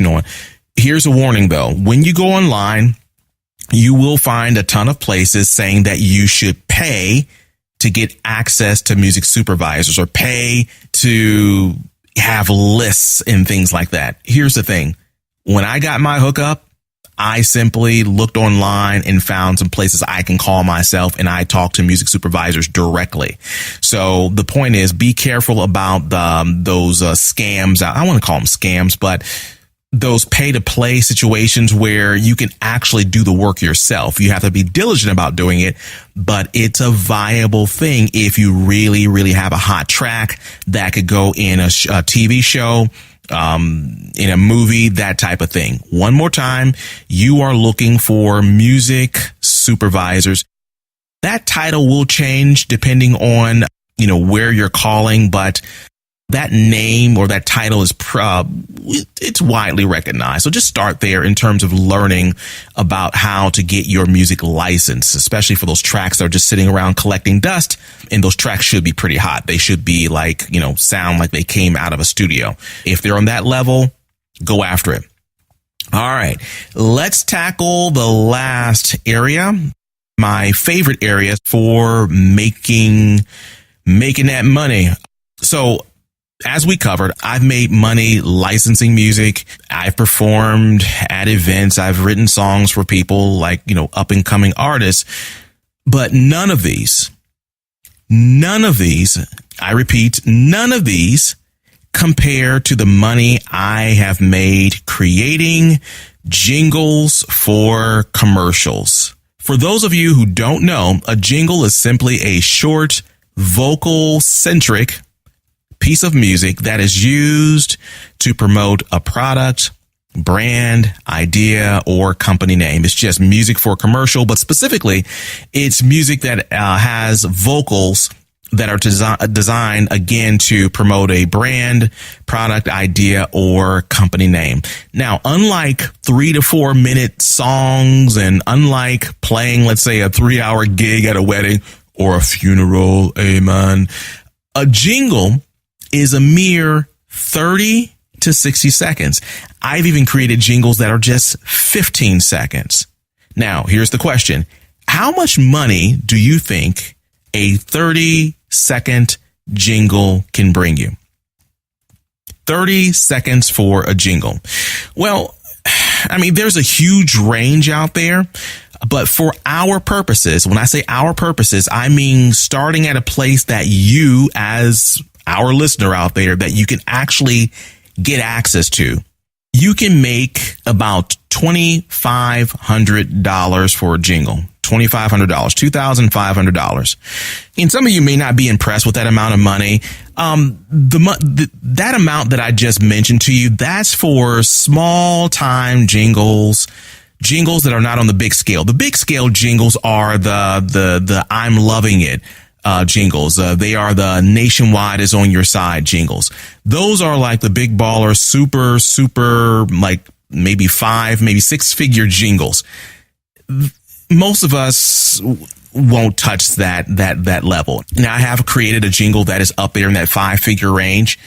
information on. Here's a warning though. When you go online, you will find a ton of places saying that you should pay to get access to music supervisors or pay to have lists and things like that. Here's the thing. When I got my hookup, I simply looked online and found some places I can call myself, and I talk to music supervisors directly. So the point is, be careful about those scams. I want to call them scams, but those pay to play situations where you can actually do the work yourself. You have to be diligent about doing it, but it's a viable thing if you really, really have a hot track that could go in a TV show, in a movie, that type of thing. One more time, you are looking for music supervisors. That title will change depending on, where you're calling, but that name or that title is it's widely recognized. So just start there in terms of learning about how to get your music license, especially for those tracks that are just sitting around collecting dust. And those tracks should be pretty hot. They should be like, sound like they came out of a studio. If they're on that level, go after it. All right, let's tackle the last area, my favorite area for making that money. So as we covered, I've made money licensing music. I've performed at events. I've written songs for people like, up and coming artists. But none of these, I repeat, none of these compare to the money I have made creating jingles for commercials. For those of you who don't know, a jingle is simply a short, vocal-centric piece of music that is used to promote a product, brand, idea, or company name. It's just music for commercial, but specifically, it's music that has vocals that are designed, again, to promote a brand, product, idea, or company name. Now, unlike 3 to 4 minute songs and unlike playing, let's say, a 3-hour gig at a wedding or a funeral, amen, a jingle is a mere 30 to 60 seconds. I've even created jingles that are just 15 seconds. Now, here's the question. How much money do you think a 30-second jingle can bring you? 30 seconds for a jingle. Well, there's a huge range out there, but for our purposes, when I say our purposes, I mean starting at a place that you, as our listener out there, that you can actually get access to. You can make about $2,500 for a jingle. $2,500, $2,500. And some of you may not be impressed with that amount of money. That amount that I just mentioned to you, that's for small time jingles that are not on the big scale. The big scale jingles are the I'm loving it jingles. They are the nationwide is on your side jingles. Those are like the big baller, super, like maybe 5, maybe 6-figure jingles. Most of us won't touch that level. Now, I have created a jingle that is up there in that 5-figure range.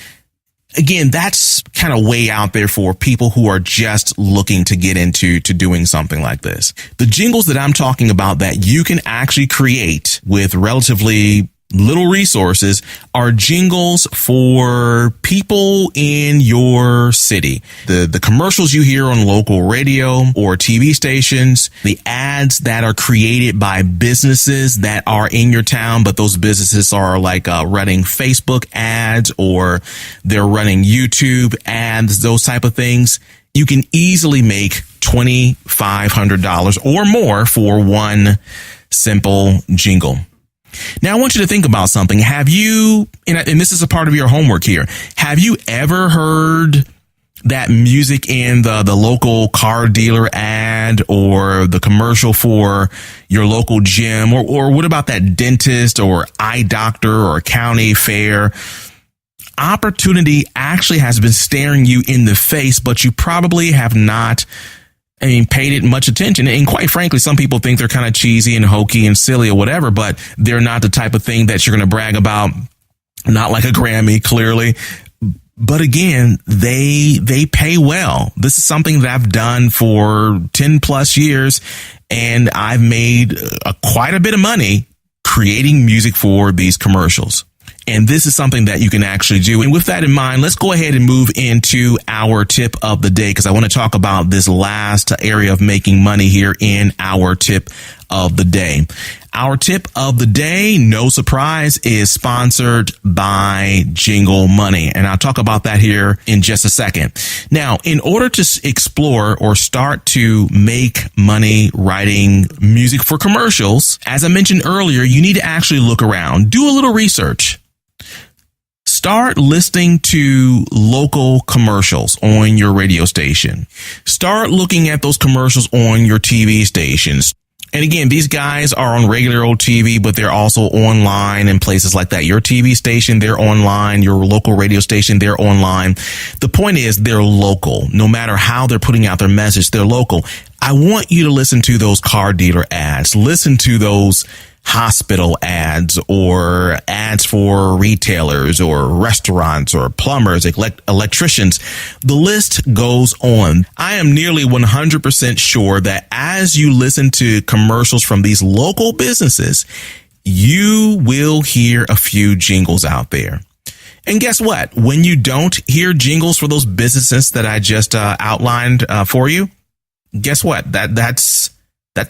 Again, that's kind of way out there for people who are just looking to get into doing something like this. The jingles that I'm talking about that you can actually create with relatively little resources are jingles for people in your city. The commercials you hear on local radio or TV stations, the ads that are created by businesses that are in your town, but those businesses are like running Facebook ads or they're running YouTube ads, those type of things. You can easily make $2,500 or more for one simple jingle. Now, I want you to think about something. Have you, and this is a part of your homework here, have you ever heard that music in the local car dealer ad or the commercial for your local gym? Or what about that dentist or eye doctor or county fair? Opportunity actually has been staring you in the face, but you probably have not paid it much attention. And quite frankly, some people think they're kind of cheesy and hokey and silly or whatever, but they're not the type of thing that you're going to brag about. Not like a Grammy, clearly. But again, they pay well. This is something that I've done for 10 plus years, and I've made quite a bit of money creating music for these commercials. And this is something that you can actually do. And with that in mind, let's go ahead and move into our tip of the day, because I want to talk about this last area of making money here in our tip of the day. Our tip of the day, no surprise, is sponsored by JingleMoney. And I'll talk about that here in just a second. Now, in order to explore or start to make money writing music for commercials, as I mentioned earlier, you need to actually look around, do a little research. Start listening to local commercials on your radio station. Start looking at those commercials on your TV stations. And again, these guys are on regular old TV, but they're also online and places like that. Your TV station, they're online. Your local radio station, they're online. The point is, they're local. No matter how they're putting out their message, they're local. I want you to listen to those car dealer ads. Listen to those hospital ads or ads for retailers or restaurants or plumbers, electricians. The list goes on. I am nearly 100% sure that as you listen to commercials from these local businesses, you will hear a few jingles out there. And guess what? When you don't hear jingles for those businesses that I just outlined for you, guess what? That's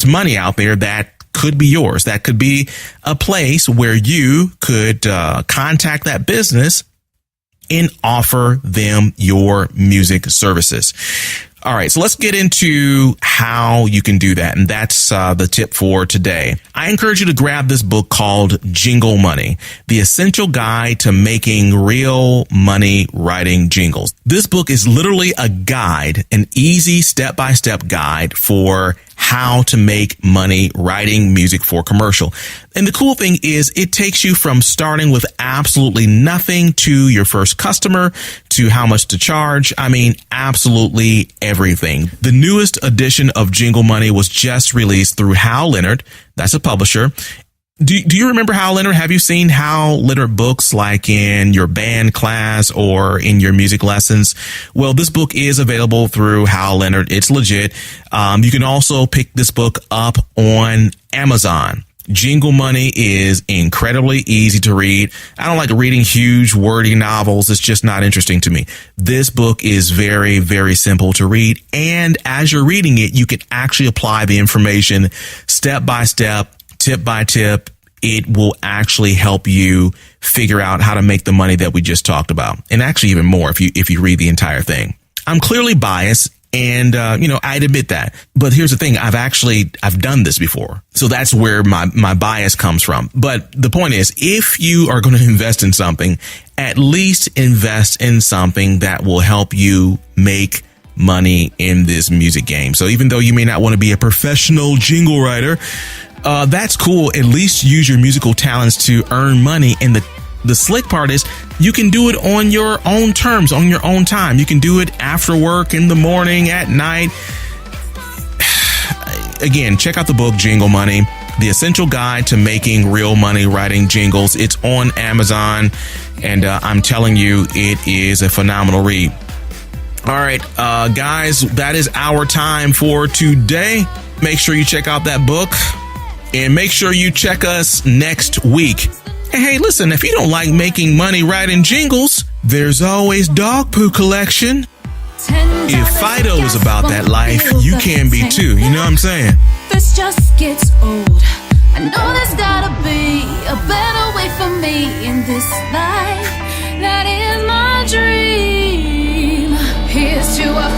money out there that could be yours. That could be a place where you could contact that business and offer them your music services. All right, so let's get into how you can do that. And that's the tip for today. I encourage you to grab this book called JingleMoney, The Essential Guide to Making Real Money Writing Jingles. This book is literally a guide, an easy step-by-step guide for how to make money writing music for commercial. And the cool thing is it takes you from starting with absolutely nothing to your first customer to how much to charge. I mean, absolutely everything. The newest edition of JingleMoney was just released through Hal Leonard. That's a publisher. Do you remember Hal Leonard? Have you seen Hal Leonard books like in your band class or in your music lessons? Well, this book is available through Hal Leonard. It's legit. You can also pick this book up on Amazon. JingleMoney is incredibly easy to read. I don't like reading huge wordy novels. It's just not interesting to me. This book is very, very simple to read. And as you're reading it, you can actually apply the information step by step, tip by tip. It will actually help you figure out how to make the money that we just talked about. And actually even more if you read the entire thing. I'm clearly biased. And, I'd admit that. But here's the thing. I've done this before. So that's where my bias comes from. But the point is, if you are going to invest in something, at least invest in something that will help you make money in this music game. So even though you may not want to be a professional jingle writer, that's cool. At least use your musical talents to earn money. And the slick part is you can do it on your own terms, on your own time. You can do it after work, in the morning, at night. Again, check out the book JingleMoney, The Essential Guide to Making Real Money Writing Jingles. It's on Amazon, and I'm telling you, it is a phenomenal read. All right, guys, that is our time for today. Make sure you check out that book, and make sure you check us next week. And hey, listen, if you don't like making money writing jingles, there's always Dog Poo Collection. If Fido is about that life, you can be too. You know what I'm saying? This just gets old. I know there's gotta be a better way for me in this life. That is my dream. Here's to our